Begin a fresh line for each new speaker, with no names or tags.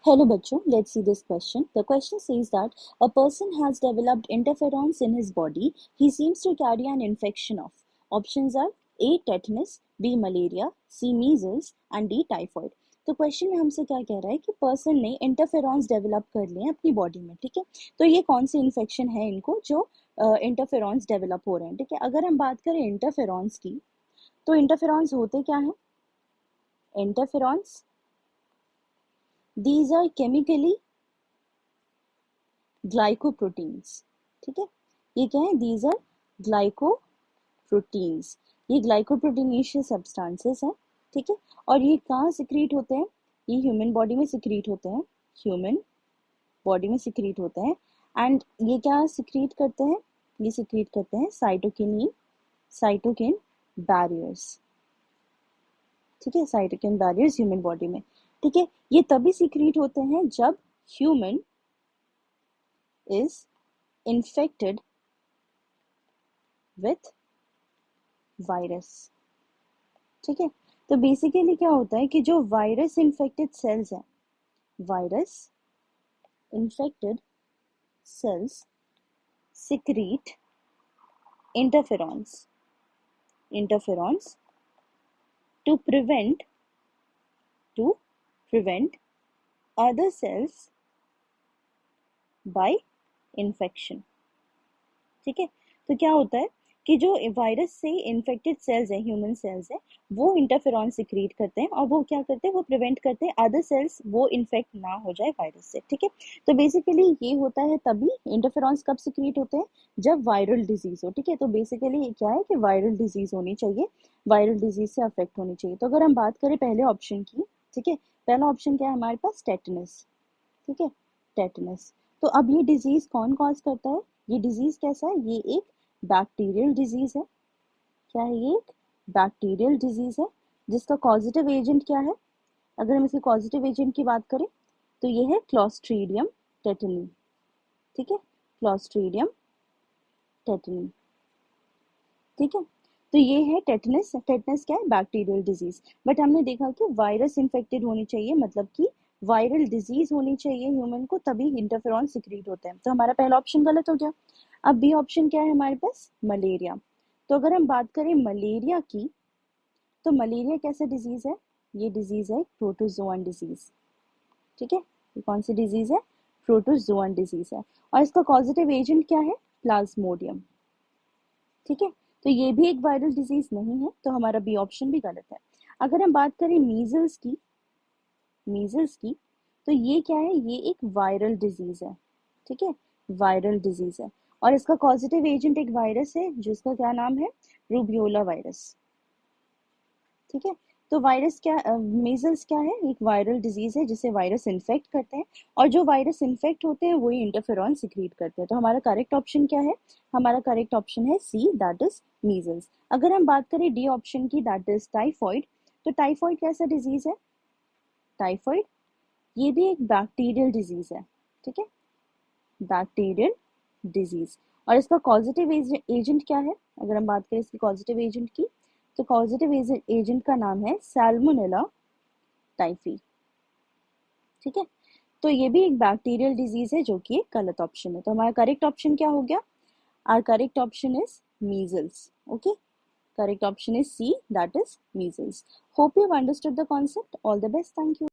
Hello bachcho, let's see this question. The question says that a person has developed interferons in his body. He seems to carry an infection of. Options are A. tetanus, B. malaria, C. measles and D. typhoid. तो question में हमसे क्या कह रहा है कि person ने interferons develop कर लिए हैं अपनी बॉडी में, ठीक है। तो ये कौन सी इन्फेक्शन है इनको जो इंटरफेरॉन्स डेवलप हो रहे हैं, ठीक है। अगर हम बात करें इंटरफेरॉन्स की, तो इंटरफेरॉन्स होते क्या हैं? Interferons, these are chemically glycoproteins, ठीक है। ये क्या है? These are glycoproteins. ये ग्लाइकोप्रोटीनेशियस सब्सटेंसेस हैं, ठीक है। और ये कहाँ सिक्रीट होते हैं? ये ह्यूमन बॉडी में सिक्रीट होते हैं, ह्यूमन बॉडी में सिक्रीट होते हैं। एंड ये क्या सिक्रीट करते हैं? ये सिक्रीट करते हैं साइटोकिन बैरियर्स, ठीक है। साइटोकिन बैरियर्स ह्यूमन बॉडी में, ठीक है। ये तभी सिक्रीट होते हैं जब human is infected with virus, ठीक है। तो बेसिकली क्या होता है कि जो वायरस इन्फेक्टेड सेल्स हैं, virus infected cells secrete interferons to prevent other cells by infection, ठीक है। तो क्या होता है कि जो वायरस से इन्फेक्टेड सेल्स है, ह्यूमन सेल्स है, वो इंटरफेरॉन सिक्रीट करते हैं और वो क्या करते हैं? वो प्रिवेंट करते हैं अदर सेल्स वो इन्फेक्ट ना हो जाए वायरस से, ठीक है। तो बेसिकली ये होता है तभी इंटरफेरॉन्स कब सिक्रीट होते हैं? जब वायरल डिजीज हो, ठीक है। तो बेसिकली ये क्या है कि वायरल डिजीज होनी चाहिए, वायरल डिजीज से अफेक्ट होनी चाहिए। तो अगर हम बात करें पहले ऑप्शन की, ठीक है, पहला ऑप्शन क्या है हमारे पास? टेटनस, ठीक है, टेटनस। तो अब ये डिजीज कौन कॉज करता है? ये डिजीज कैसा है? ये एक बैक्टीरियल डिजीज है। क्या है? ये एक बैक्टीरियल डिजीज है जिसका कॉजेटिव एजेंट क्या है? अगर हम इसके कॉजेटिव एजेंट की बात करें तो ये है क्लॉस्ट्रीडियम टेटनी, ठीक है, क्लॉस्ट्रीडियम टेटनी, ठीक है। तो ये है टेटनस। टेटनस क्या है? Bacterial disease. बट हमने देखा कि वायरस इन्फेक्टेड होनी चाहिए, मतलब कि वायरल डिजीज होनी चाहिए ह्यूमन को, तभी इंटरफेरॉन सिक्रीट होते हैं। तो हमारा पहला ऑप्शन गलत हो गया। अब बी ऑप्शन क्या है हमारे पास? मलेरिया। तो अगर हम बात करें मलेरिया की, तो मलेरिया कैसा डिजीज है? ये डिजीज है प्रोटोजोआन डिजीज, ठीक है। ये कौन सी डिजीज है? प्रोटोजोआन डिजीज है। और इसका कॉजेटिव एजेंट क्या है? प्लाज्मोडियम, ठीक है। तो ये भी एक वायरल डिजीज नहीं है, तो हमारा बी ऑप्शन भी गलत है। अगर हम बात करें मीजल्स की, तो ये क्या है? ये एक वायरल डिजीज है, ठीक है, वायरल डिजीज है। और इसका कॉजेटिव एजेंट एक वायरस है जिसका क्या नाम है? रूबियोला वायरस, ठीक है। तो वायरस क्या, मीजल्स क्या है? एक वायरल डिजीज है जिसे वायरस इन्फेक्ट करते हैं, और जो वायरस इन्फेक्ट होते हैं वही इंटरफेरॉन सिक्रीट करते हैं। तो हमारा करेक्ट ऑप्शन क्या है? हमारा करेक्ट ऑप्शन है सी, दैट इज मीजल्स। अगर हम बात करें डी ऑप्शन की, दैट इज टाइफॉइड। तो टाइफॉइड कैसा डिजीज है? टाइफॉइड ये भी एक बैक्टीरियल डिजीज है, ठीक है, बैक्टीरियल डिजीज। और इसका कॉजेटिव एजेंट क्या है? अगर हम बात करें इसकी कॉजेटिव एजेंट की, तो पॉजिटिव एजेंट का नाम है सैल्मोनेला टाइफी, ठीक है। तो ये भी एक बैक्टीरियल डिजीज है जो कि एक गलत ऑप्शन है। तो हमारा करेक्ट ऑप्शन क्या हो गया? Our correct option is measles, okay. Correct option is C, that is measles. Hope you have understood the concept. All the best, thank you.